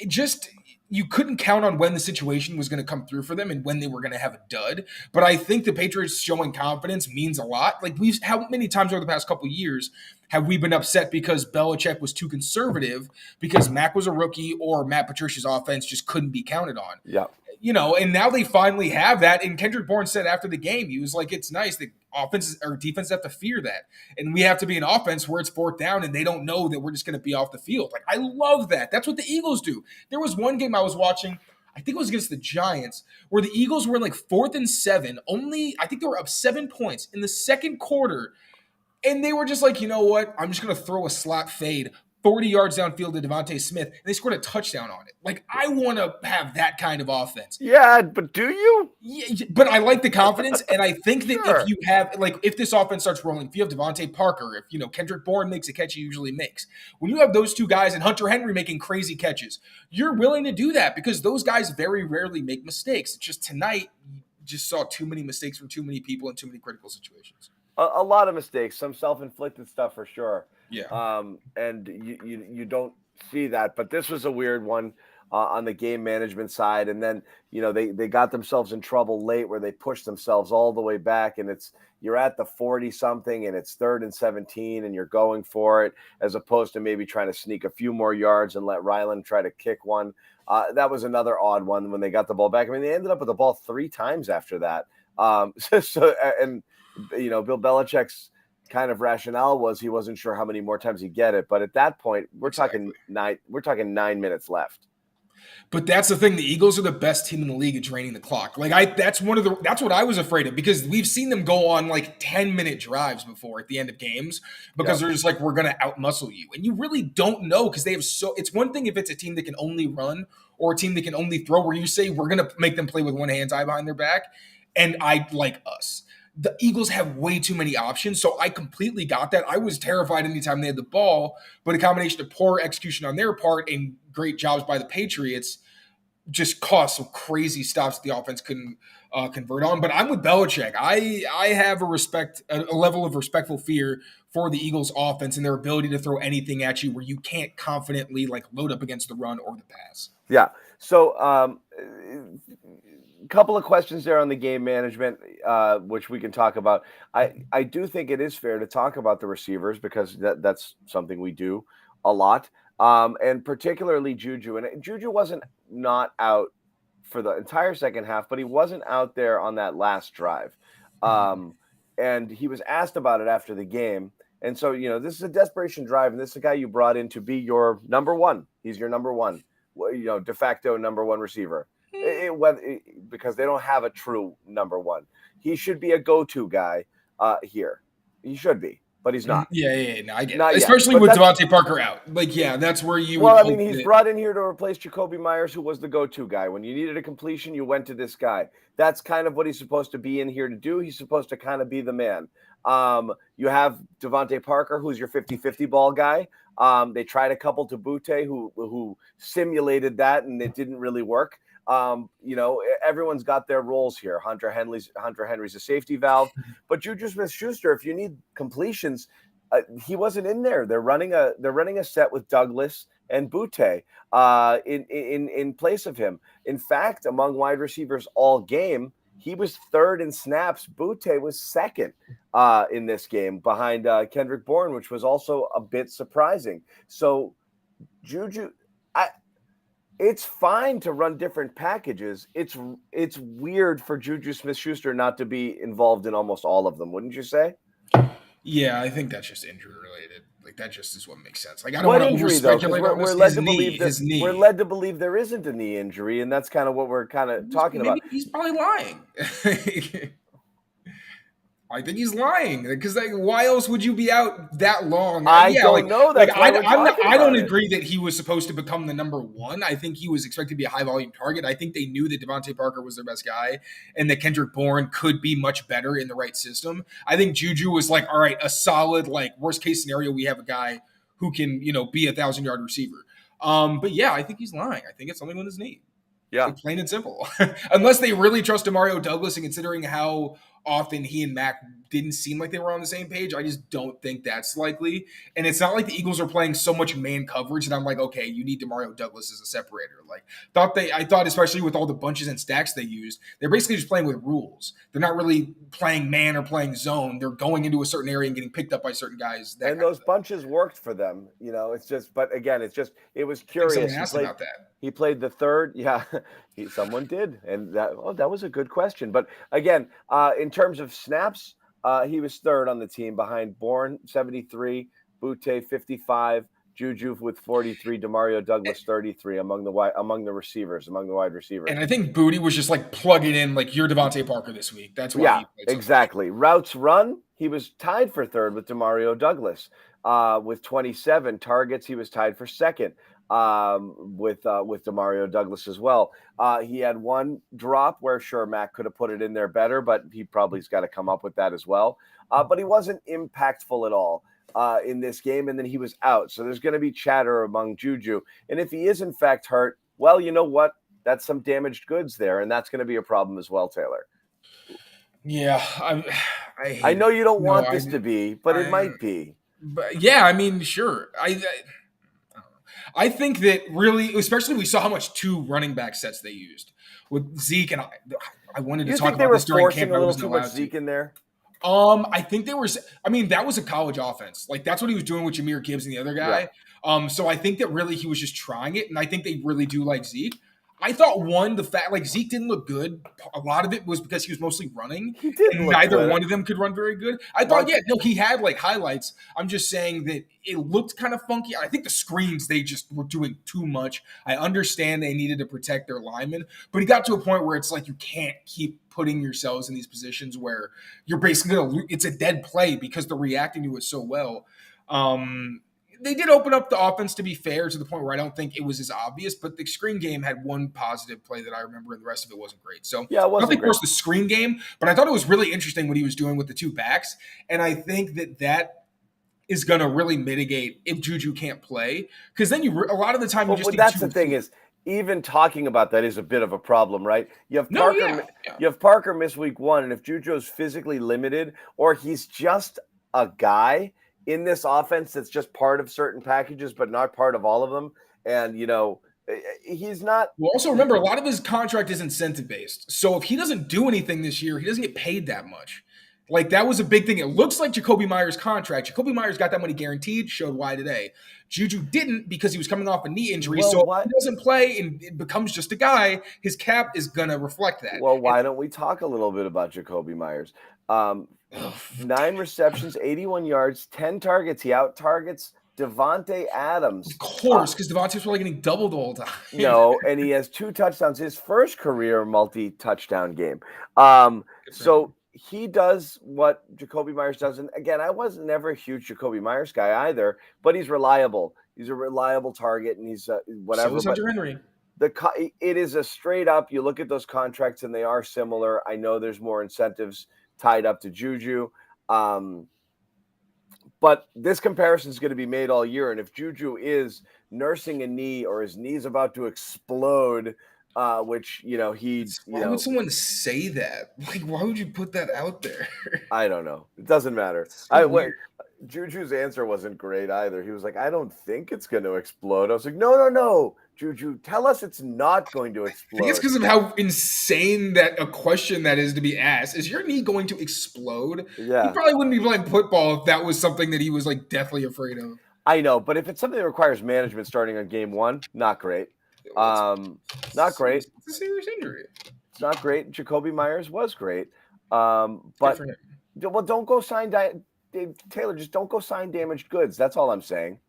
just you couldn't count on when the situation was going to come through for them and when they were going to have a dud. But I think the Patriots showing confidence means a lot. Like how many times over the past couple of years have we been upset because Belichick was too conservative because Mac was a rookie or Matt Patricia's offense just couldn't be counted on? Yeah. And now they finally have that. And Kendrick Bourne said after the game, he was like, it's nice that offenses or defenses have to fear that. And we have to be an offense where it's 4th down and they don't know that we're just going to be off the field. Like, I love that. That's what the Eagles do. There was one game I was watching, I think it was against the Giants, where the Eagles were in like 4th and 7. I think they were up 7 points in the second quarter. And they were just like, you know what? I'm just going to throw a slot fade 40 yards downfield to Devontae Smith, and they scored a touchdown on it. Like, I want to have that kind of offense. Yeah, but do you? Yeah, but I like the confidence, and I think that Sure. if you have, like, if this offense starts rolling, if you have Devontae Parker, if, Kendrick Bourne makes a catch he usually makes, when you have those two guys and Hunter Henry making crazy catches, you're willing to do that because those guys very rarely make mistakes. It's just tonight, you just saw too many mistakes from too many people in too many critical situations. A lot of mistakes, some self-inflicted stuff for sure. Yeah. And you don't see that, but this was a weird one on the game management side. And then they got themselves in trouble late where they pushed themselves all the way back, and you're at the 40 something, and it's 3rd and 17, and you're going for it as opposed to maybe trying to sneak a few more yards and let Ryland try to kick one. That was another odd one when they got the ball back. I mean, they ended up with the ball 3 times after that. Bill Belichick's kind of rationale was he wasn't sure how many more times he'd get it. But at that point, we're talking 9 minutes left. But that's the thing. The Eagles are the best team in the league at draining the clock. That's what I was afraid of because we've seen them go on like 10-minute drives before at the end of games because they're just like, we're going to outmuscle you. And you really don't know because it's one thing if it's a team that can only run or a team that can only throw where you say, we're going to make them play with one hand tied behind their back. And I like us. The Eagles have way too many options, so I completely got that. I was terrified anytime they had the ball, but a combination of poor execution on their part and great jobs by the Patriots just caused some crazy stops that the offense couldn't convert on. But I'm with Belichick. I have a level of respectful fear for the Eagles offense and their ability to throw anything at you where you can't confidently like load up against the run or the pass. Yeah. So couple of questions there on the game management, which we can talk about. I do think it is fair to talk about the receivers because that's something we do a lot, and particularly Juju. And Juju wasn't not out for the entire second half, but he wasn't out there on that last drive. And he was asked about it after the game. And so, this is a desperation drive, and this is a guy you brought in to be your number one. He's your number one, de facto number one receiver. Because they don't have a true number one. He should be a go-to guy here. He should be, but he's not. Yeah. No, I get Not it. yet. Especially But with Devontae Parker out. Like, yeah, that's where you would hope he's that. brought in here to replace Jacoby Myers, who was the go-to guy. When you needed a completion, you went to this guy. That's kind of what he's supposed to be in here to do. He's supposed to kind of be the man. You have Devontae Parker, who's your 50-50 ball guy. They tried a couple to Butte, who simulated that, and it didn't really work. Everyone's got their roles here. Hunter Henry's a safety valve, but Juju Smith-Schuster, if you need completions, he wasn't in there. They're running a set with Douglas and Butte in place of him. In fact, among wide receivers all game, he was third in snaps. Butte was second in this game behind Kendrick Bourne, which was also a bit surprising. So Juju, it's fine to run different packages. It's weird for Juju Smith-Schuster not to be involved in almost all of them, wouldn't you say? Yeah, I think that's just injury related. Like that just is what makes sense. Like I don't What want to injury though? Because we're led to believe that his knee. We're led to believe there isn't a knee injury, and that's kind of what we're kind of talking about. He's probably lying. I think he's lying because why else would you be out that long? I don't know. That's why I don't agree that he was supposed to become the number one. I think he was expected to be a high volume target. I think they knew that Devontae Parker was their best guy and that Kendrick Bourne could be much better in the right system. I think Juju was like, all right, a solid, like worst case scenario, we have a guy who can, be 1,000-yard receiver. But yeah, I think he's lying. I think it's something with his knee. Yeah. Like, plain and simple. Unless they really trust Demario Douglas and considering how often he and Mac didn't seem like they were on the same page, I just don't think that's likely. And it's not like the Eagles are playing so much man coverage that I'm like, okay, you need Demario Douglas as a separator. Like I thought especially with all the bunches and stacks they used, they're basically just playing with rules. They're not really playing man or playing zone. They're going into a certain area and getting picked up by certain guys. And those bunches worked for them. It's just, but again, it was curious. Someone asked about that. He played the third. Yeah, someone did. And that was a good question. But again, in terms of snaps, he was third on the team behind Bourne, 73, Butte, 55, Juju with 43, Demario Douglas 33 among the wide receivers. And I think Booty was just like plugging in like you're Devontae Parker this week. That's why he played so exactly. Much. Routes run, he was tied for third with Demario Douglas. With 27 targets, he was tied for second with Demario Douglas as well. He had one drop where sure Mac could have put it in there better, but he probably's got to come up with that as well. But he wasn't impactful at all in this game, and then he was out. So there's going to be chatter among Juju. And if he is in fact hurt, well, you know what? That's some damaged goods there, and that's going to be a problem as well, Taylor. Yeah, I know you don't want this to be, but it might be. But yeah, I mean, sure. I think that really, especially we saw how much 2 running back sets they used with Zeke, and I wanted to talk about this during camp. A little too much Zeke in there. I think they were. I mean, that was a college offense. Like that's what he was doing with Jahmyr Gibbs and the other guy. Yeah. So I think that really he was just trying it, and I think they really do like Zeke. I thought the fact like Zeke didn't look good. A lot of it was because he was mostly running. He didn't. And neither one of them could run very good. I thought, he had like highlights. I'm just saying that it looked kind of funky. I think the screens they just were doing too much. I understand they needed to protect their linemen, but he got to a point where it's like you can't keep putting yourselves in these positions where you're basically it's a dead play because they're reacting to it so well. They did open up the offense, to be fair, to the point where I don't think it was as obvious, but the screen game had one positive play that I remember, and the rest of it wasn't great. So yeah, it wasn't nothing worse the screen game, but I thought it was really interesting what he was doing with the 2 backs, and I think that is going to really mitigate if Juju can't play, because then a lot of the time you just. That's the thing is, even talking about that is a bit of a problem, right? You have Parker. You have Parker miss week 1, and if Juju is physically limited, or he's just a guy in this offense that's just part of certain packages, but not part of all of them. And, he's not. Well, also remember, a lot of his contract is incentive based. So if he doesn't do anything this year, he doesn't get paid that much. Like that was a big thing. It looks like Jacoby Myers' contract. Jacoby Myers got that money guaranteed, showed why today. Juju didn't because he was coming off a knee injury. So if he doesn't play and it becomes just a guy, his cap is going to reflect that. Well, why don't we talk a little bit about Jacoby Myers? 9 receptions, 81 yards, 10 targets. He out targets Devontae Adams. Of course, because Devontae was probably getting doubled all the time. No, and he has 2 touchdowns. His first career multi-touchdown game. So he does what Jacoby Myers does. And again, I was never a huge Jacoby Myers guy either, but he's reliable. He's a reliable target, and he's whatever. So is Hunter Henry. It is a straight up. You look at those contracts, and they are similar. I know there's more incentives tied up to Juju. But this comparison is going to be made all year. And if Juju is nursing a knee or his knee's about to explode, which, why would someone say that? Like, why would you put that out there? I don't know. It doesn't matter. Juju's answer wasn't great either. He was like, I don't think it's going to explode. I was like, no. Juju, tell us it's not going to explode. I think it's because of how insane that a question that is to be asked. Is your knee going to explode? Yeah. He probably wouldn't be playing football if that was something that he was like deathly afraid of. I know, but if it's something that requires management starting on game 1, not great. Not great. It's a serious injury. It's not great. Jacoby Myers was great. But don't go sign Taylor. Just don't go sign damaged goods. That's all I'm saying.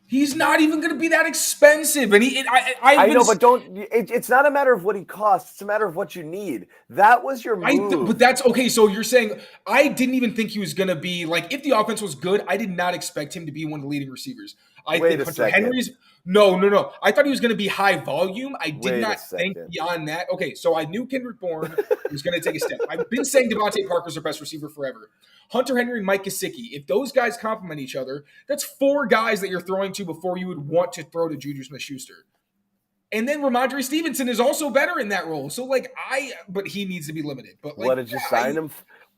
He's not even going to be that expensive, and I know, but don't. It's not a matter of what he costs. It's a matter of what you need. That was your move. But that's okay. So you're saying I didn't even think he was going to be like, if the offense was good, I did not expect him to be one of the leading receivers. I think Hunter Henry's. No. I thought he was going to be high volume. I did not think beyond that. Okay, so I knew Kendrick Bourne was going to take a step. I've been saying Devontae Parker's our best receiver forever. Hunter Henry and Mike Gesicki, if those guys complement each other, that's 4 guys that you're throwing to before you would want to throw to Juju Smith-Schuster. And then Ramondre Stevenson is also better in that role. So, but he needs to be limited. But what did you sign him?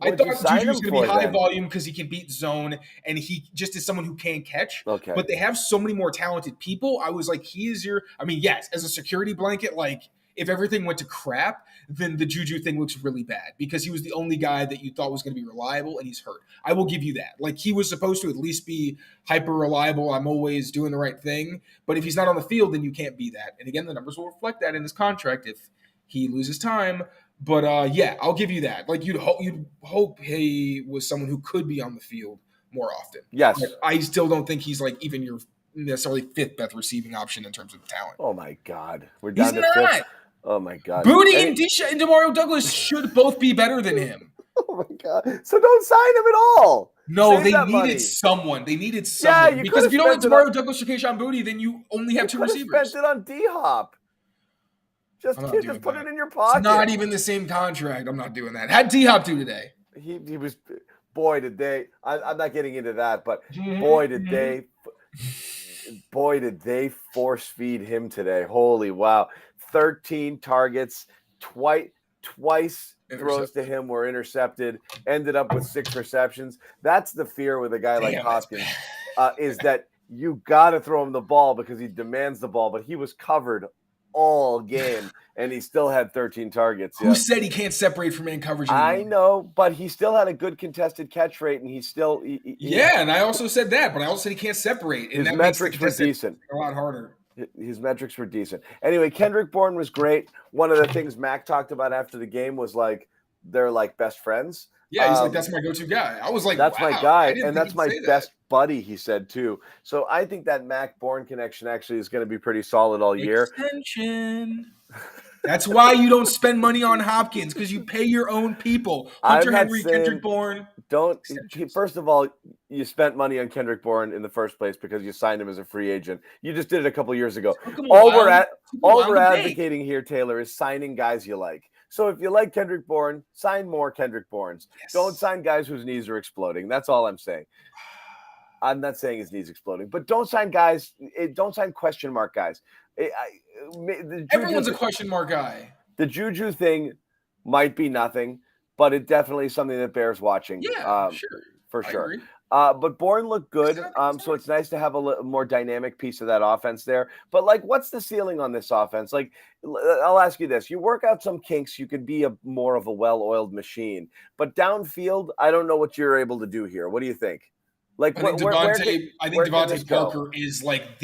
I thought Juju was going to be high volume because he can beat zone, and he just is someone who can catch. Okay. But they have so many more talented people. I was like, yes, as a security blanket, like, if everything went to crap, then the Juju thing looks really bad because he was the only guy that you thought was going to be reliable, and he's hurt. I will give you that. Like, he was supposed to at least be hyper reliable. I'm always doing the right thing. But if he's not on the field, then you can't be that. And again, the numbers will reflect that in his contract if he loses time. But I'll give you that. Like, you'd hope he was someone who could be on the field more often. Yes. But I still don't think he's like even your necessarily 5th best receiving option in terms of talent. Oh my God, we're down to 5th. Oh my God, Booty and Demario Douglas should both be better than him. Oh my God, so don't sign him at all. No, they needed someone. Yeah, because if you don't have Demario Douglas or Keyshawn Booty, then you only have 2 receivers. Spent it on D-Hop. Just put it in your pocket. It's not even the same contract. I'm not doing that. How'd D-Hop do today? He was, boy, did they. I'm not getting into that, but boy, did they force feed him today. Holy wow. 13 targets, twice throws to him were intercepted, ended up with 6 receptions. That's the fear with a guy like Hopkins, is that you got to throw him the ball because he demands the ball, but he was covered all game, and he still had 13 targets. Who said he can't separate from man coverage anymore? I know, but he still had a good contested catch rate, and he still and I also said that, but I also said he can't separate. And his metrics were decent. A lot harder. His metrics were decent. Anyway, Kendrick Bourne was great. One of the things Mac talked about after the game was like they're like best friends. Yeah, he's like, that's my go-to guy. I was like, that's my guy, and that's my best buddy, he said too. So I think that Mac Bourne connection actually is going to be pretty solid all year. Extension. That's why you don't spend money on Hopkins, because you pay your own people. Hunter Henry, Kendrick Bourne. First of all, you spent money on Kendrick Bourne in the first place because you signed him as a free agent. You just did it a couple years ago. All we're advocating here, Taylor, is signing guys you like. So if you like Kendrick Bourne, sign more Kendrick Bournes. Yes. Don't sign guys whose knees are exploding. That's all I'm saying. I'm not saying his knees exploding, but don't sign question mark guys. Everyone's a question mark guy. The Juju thing might be nothing, but it definitely is something that bears watching. Yeah, sure. For sure. But Bourne looked good, so it's nice to have a more dynamic piece of that offense there. But, like, what's the ceiling on this offense? Like, I'll ask you this. You work out some kinks, you could be more of a well-oiled machine. But downfield, I don't know what you're able to do here. What do you think? Like, I think Devontae Parker is like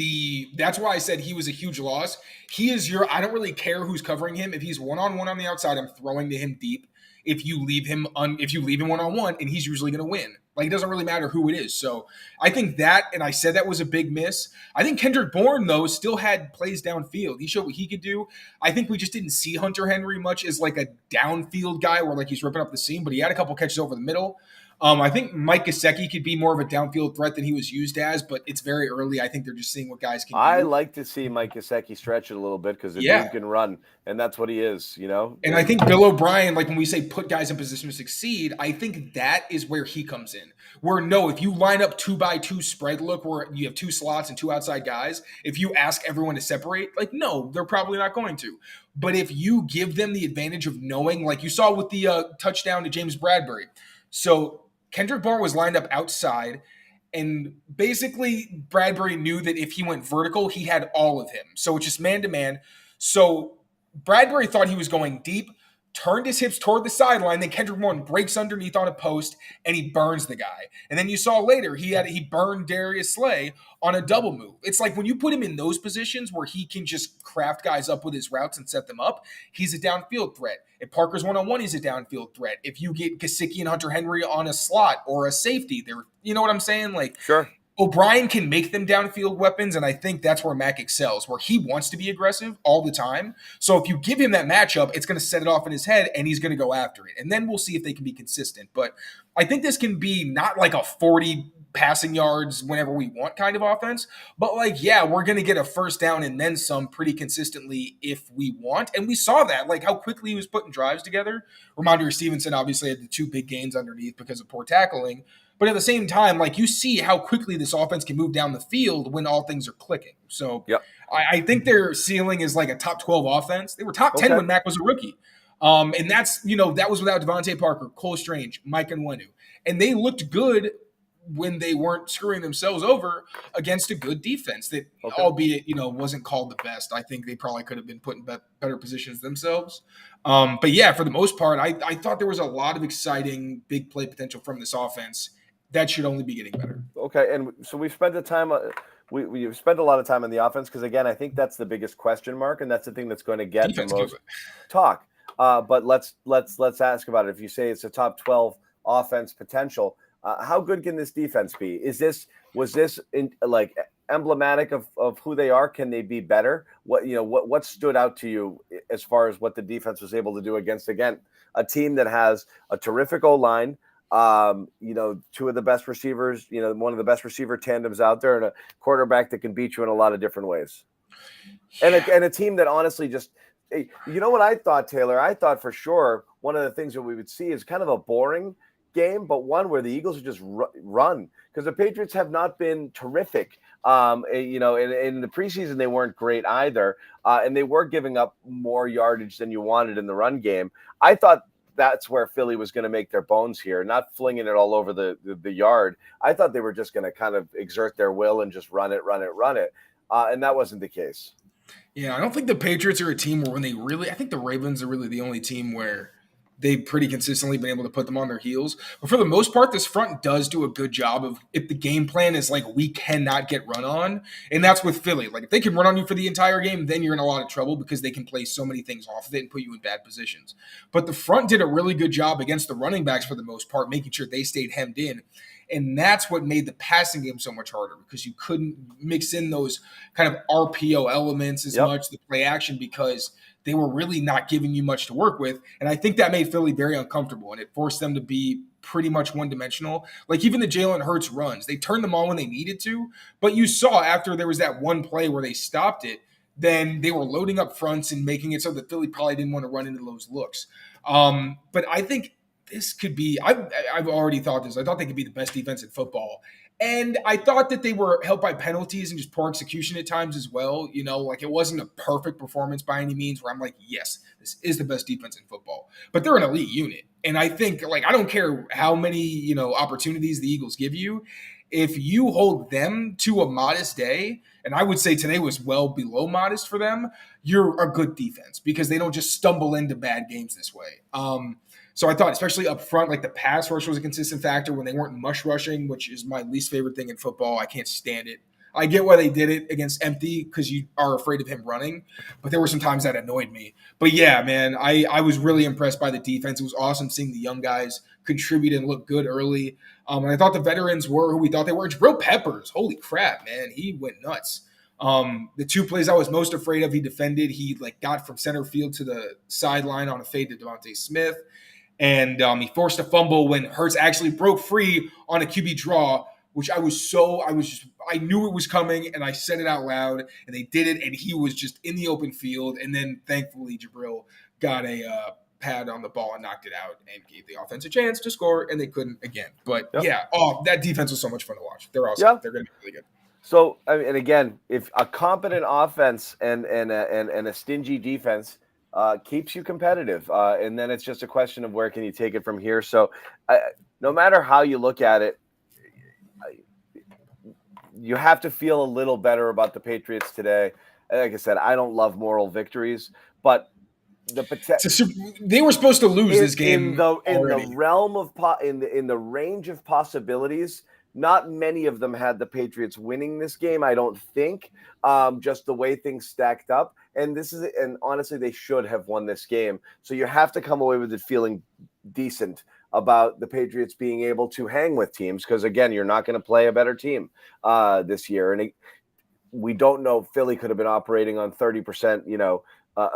that's why I said he was a huge loss. He is I don't really care who's covering him. If he's one-on-one on the outside, I'm throwing to him deep. if you leave him one-on-one, and he's usually going to win. Like, it doesn't really matter who it is. So I think that, and I said that was a big miss. I think Kendrick Bourne, though, still had plays downfield. He showed what he could do. I think we just didn't see Hunter Henry much as like a downfield guy where like he's ripping up the seam, but he had a couple catches over the middle. I think Mike Gesicki could be more of a downfield threat than he was used as, but it's very early. I think they're just seeing what guys can do. I like to see Mike Gesicki stretch it a little bit because the dude can run, and that's what he is, you know? And I think Bill O'Brien, like when we say put guys in position to succeed, I think that is where he comes in. Where, no, if you line up 2x2 spread look where you have 2 slots and 2 outside guys, if you ask everyone to separate, like, no, they're probably not going to. But if you give them the advantage of knowing, like you saw with the touchdown to James Bradbury. So Kendrick Bourne was lined up outside, and basically Bradbury knew that if he went vertical, he had all of him. So it's just man-to-man. So Bradbury thought he was going deep, turned his hips toward the sideline, then Kendrick Bourne breaks underneath on a post, and he burns the guy. And then you saw later he burned Darius Slay on a double move. It's like when you put him in those positions where he can just craft guys up with his routes and set them up, he's a downfield threat. If Parker's one-on-one, he's a downfield threat. If you get Gesicki and Hunter Henry on a slot or a safety, you know what I'm saying? Like, sure. O'Brien can make them downfield weapons, and I think that's where Mac excels, where he wants to be aggressive all the time. So if you give him that matchup, it's going to set it off in his head, and he's going to go after it. And then we'll see if they can be consistent. But I think this can be not like a 40 passing yards whenever we want kind of offense, but like, yeah, we're going to get a first down and then some pretty consistently if we want. And we saw that, like how quickly he was putting drives together. Ramondre Stevenson obviously had the 2 big gains underneath because of poor tackling. But at the same time, like you see how quickly this offense can move down the field when all things are clicking. So yep. I think their ceiling is like a top 12 offense. They were top 10 when Mac was a rookie. And that's, that was without Devontae Parker, Cole Strange, Mike Nwenu. And they looked good when they weren't screwing themselves over against a good defense that, albeit, wasn't called the best. I think they probably could have been put in better positions themselves. But yeah, for the most part, I thought there was a lot of exciting big play potential from this offense. That should only be getting better. Okay, and so we've spent the time we've spent a lot of time on the offense because, again, I think that's the biggest question mark, and that's the thing that's going to get the most talk. But let's ask about it. If you say it's a top 12 offense potential, how good can this defense be? Was this emblematic of who they are? Can they be better? What stood out to you as far as what the defense was able to do against, again, a team that has a terrific O-line, 2 of the best receivers, one of the best receiver tandems out there, and a quarterback that can beat you in a lot of different ways. Yeah. And a team that honestly just, what I thought, Taylor? I thought for sure one of the things that we would see is kind of a boring game, but one where the Eagles would just run, because the Patriots have not been terrific. In the preseason, they weren't great either. And they were giving up more yardage than you wanted in the run game. I thought that's where Philly was going to make their bones here, not flinging it all over the yard. I thought they were just going to kind of exert their will and just run it. And that wasn't the case. Yeah, I don't think the Patriots are a team where I think the Ravens are really the only team where they've pretty consistently been able to put them on their heels. But for the most part, this front does do a good job of, if the game plan is like, we cannot get run on, and that's with Philly. Like, if they can run on you for the entire game, then you're in a lot of trouble because they can play so many things off of it and put you in bad positions. But the front did a really good job against the running backs for the most part, making sure they stayed hemmed in. And that's what made the passing game so much harder, because you couldn't mix in those kind of RPO elements as much, the play action, because they were really not giving you much to work with. And I think that made Philly very uncomfortable, and it forced them to be pretty much one-dimensional. Like, even the Jalen Hurts runs, they turned them on when they needed to, but you saw after there was that one play where they stopped it, then they were loading up fronts and making it so that Philly probably didn't want to run into those looks. But I think this could be – I've already thought this. I thought they could be the best defense in football. And I thought that they were helped by penalties and just poor execution at times as well. Like, it wasn't a perfect performance by any means where I'm like, yes, this is the best defense in football. But they're an elite unit. And I think, like, I don't care how many, opportunities the Eagles give you. If you hold them to a modest day, and I would say today was well below modest for them, you're a good defense, because they don't just stumble into bad games this way. So I thought, especially up front, like the pass rush was a consistent factor when they weren't mush rushing, which is my least favorite thing in football. I can't stand it. I get why they did it against empty because you are afraid of him running, but there were some times that annoyed me. But yeah, man, I was really impressed by the defense. It was awesome seeing the young guys contribute and look good early. And I thought the veterans were who we thought they were. Jabril Peppers, holy crap, man, he went nuts. The two plays I was most afraid of, he defended. He got from center field to the sideline on a fade to Devontae Smith, and he forced a fumble when Hurts actually broke free on a QB draw, which I knew it was coming, and I said it out loud, and they did it, and he was just in the open field, and then thankfully Jabril got a pad on the ball and knocked it out and gave the offense a chance to score, and they couldn't again. But that defense was so much fun to watch. They're awesome. Yeah. They're going to be really good. So, and again, if a competent offense and a stingy defense keeps you competitive, and then it's just a question of where can you take it from here. So, no matter how you look at it, you have to feel a little better about the Patriots today. Like I said, I don't love moral victories, but they were supposed to lose this game in the realm of in the range of possibilities. Not many of them had the Patriots winning this game, I don't think, just the way things stacked up. And honestly, they should have won this game. So you have to come away with it feeling decent about the Patriots being able to hang with teams. Because, again, you're not going to play a better team this year. And we don't know. Philly could have been operating on 30%,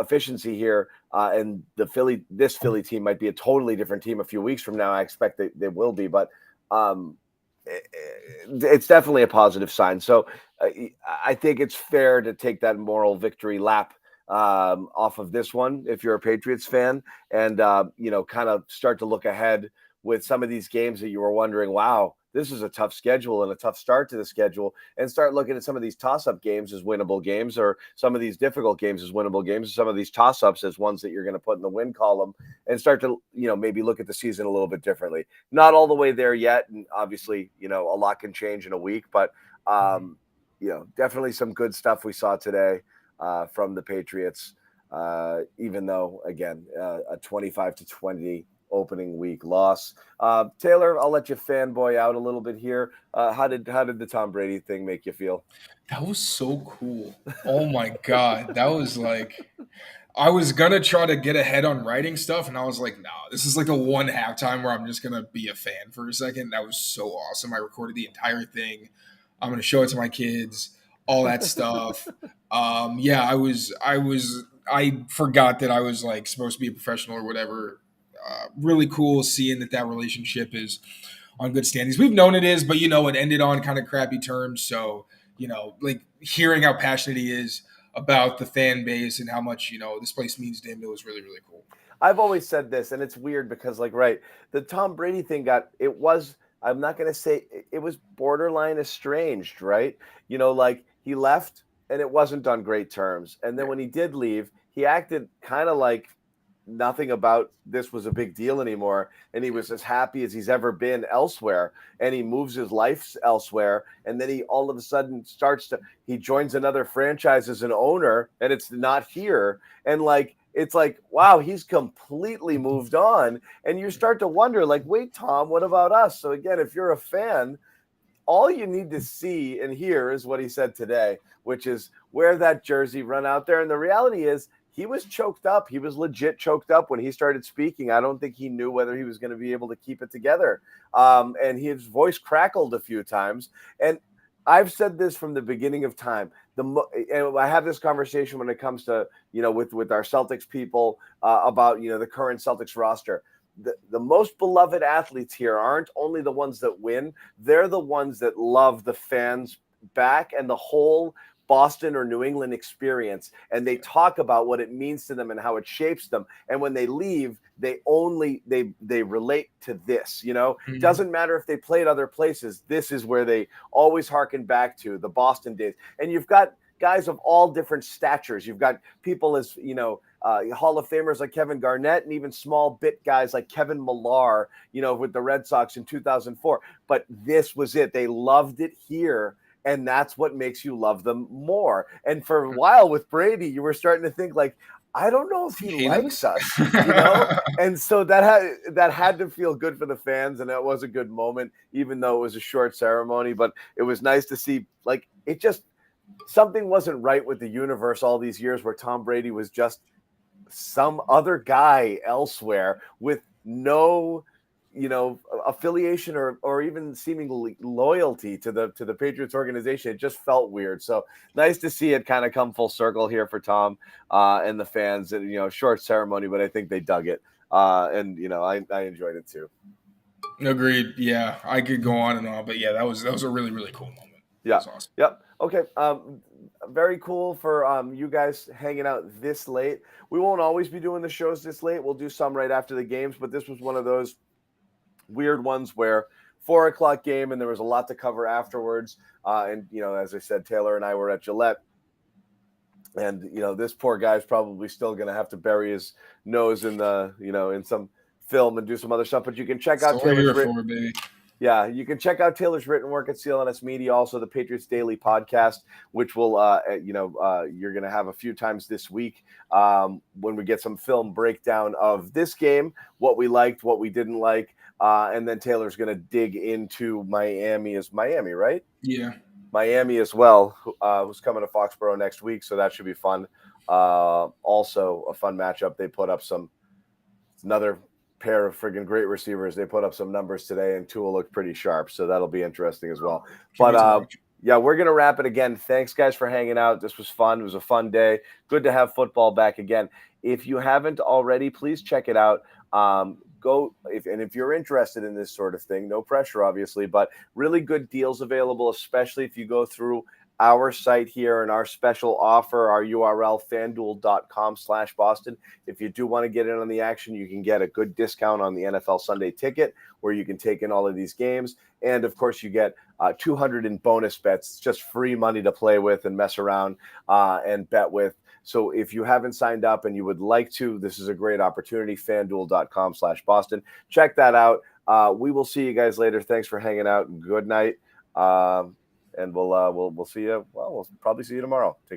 efficiency here. And this Philly team might be a totally different team a few weeks from now. I expect that they will be. But it's definitely a positive sign. So I think it's fair to take that moral victory lap off of this one if you're a Patriots fan, and kind of start to look ahead with some of these games that you were wondering, wow, this is a tough schedule and a tough start to the schedule, and start looking at some of these toss-up games as winnable games, or some of these difficult games as winnable games, or some of these toss-ups as ones that you're going to put in the win column, and start to, maybe look at the season a little bit differently. Not all the way there yet, and obviously, a lot can change in a week, but, definitely some good stuff we saw today from the Patriots, even though, again, a 25-20 opening week loss. Taylor, I'll let you fanboy out a little bit here. How did the Tom Brady thing make you feel? That was so cool. Oh my God. That was I was gonna try to get ahead on writing stuff, and I was like, no, this is the one halftime where I'm just gonna be a fan for a second. That was so awesome. I recorded the entire thing. I'm gonna show it to my kids, all that stuff. I forgot that I was supposed to be a professional or whatever. Really cool seeing that relationship is on good standings. We've known it is, but it ended on kind of crappy terms. So, hearing how passionate he is about the fan base and how much, this place means to him, it was really, really cool. I've always said this, and it's weird because the Tom Brady thing I'm not going to say it was borderline estranged, right? He left and it wasn't on great terms. And then when he did leave, he acted kind of like nothing about this was a big deal anymore, and he was as happy as he's ever been elsewhere, and he moves his life elsewhere, and then he all of a sudden he joins another franchise as an owner, and it's not here, and it's wow, he's completely moved on, and you start to wonder wait, Tom, what about us? So again, if you're a fan, all you need to see and hear is what he said today, which is wear that jersey, run out there. And the reality is he was choked up. He was legit choked up when he started speaking. I don't think he knew whether he was going to be able to keep it together. And his voice crackled a few times. And I've said this from the beginning of time. And I have this conversation when it comes to, with our Celtics people about, the current Celtics roster. The most beloved athletes here aren't only the ones that win. They're the ones that love the fans back and the whole Boston or New England experience. And they talk about what it means to them and how it shapes them. And when they leave, they relate to this, Mm-hmm. Doesn't matter if they played other places. This is where they always harken back to the Boston days. And you've got guys of all different statures. You've got people as, Hall of Famers like Kevin Garnett, and even small bit guys like Kevin Millar, with the Red Sox in 2004. But this was it. They loved it here. And that's what makes you love them more. And for a while with Brady, you were starting to think I don't know if he Hate likes us, us? and so that had to feel good for the fans, and that was a good moment, even though it was a short ceremony. But it was nice to see, like, it just something wasn't right with the universe all these years where Tom Brady was just some other guy elsewhere with no affiliation or even seemingly loyalty to the Patriots organization. It just felt weird. So nice to see it kind of come full circle here for Tom and the fans. And short ceremony, but I think they dug it. And I enjoyed it too. Agreed. Yeah, I could go on and on, but yeah, that was a really, really cool moment. Yeah. That was awesome. Yep. Okay. Very cool for you guys hanging out this late. We won't always be doing the shows this late. We'll do some right after the games, but this was one of those weird ones where 4:00 game and there was a lot to cover afterwards. And as I said, Taylor and I were at Gillette, and this poor guy's probably still going to have to bury his nose in in some film and do some other stuff. But you can check out Taylor's written. Yeah, you can check out Taylor's written work at CLNS Media, also the Patriots Daily podcast, which will, you're going to have a few times this week when we get some film breakdown of this game, what we liked, what we didn't like, and then Taylor's going to dig into Miami. Is Miami, right? Yeah. Miami as well, who's coming to Foxborough next week, so that should be fun. Also a fun matchup. They put up another pair of friggin' great receivers. They put up some numbers today, and Tua looked pretty sharp, so that'll be interesting as well. But yeah, we're gonna wrap it again. Thanks, guys, for hanging out. This was fun. It was a fun day. Good to have football back again. If you haven't already, please check it out. If you're interested in this sort of thing, no pressure, obviously, but really good deals available, especially if you go through our site here and our special offer, our URL, fanduel.com/Boston. If you do want to get in on the action, you can get a good discount on the NFL Sunday ticket where you can take in all of these games. And of course, you get 200 in bonus bets. It's just free money to play with and mess around and bet with. So if you haven't signed up and you would like to, this is a great opportunity, fanduel.com/Boston. Check that out. We will see you guys later. Thanks for hanging out. Good night. And we'll see you. Well, we'll probably see you tomorrow. Take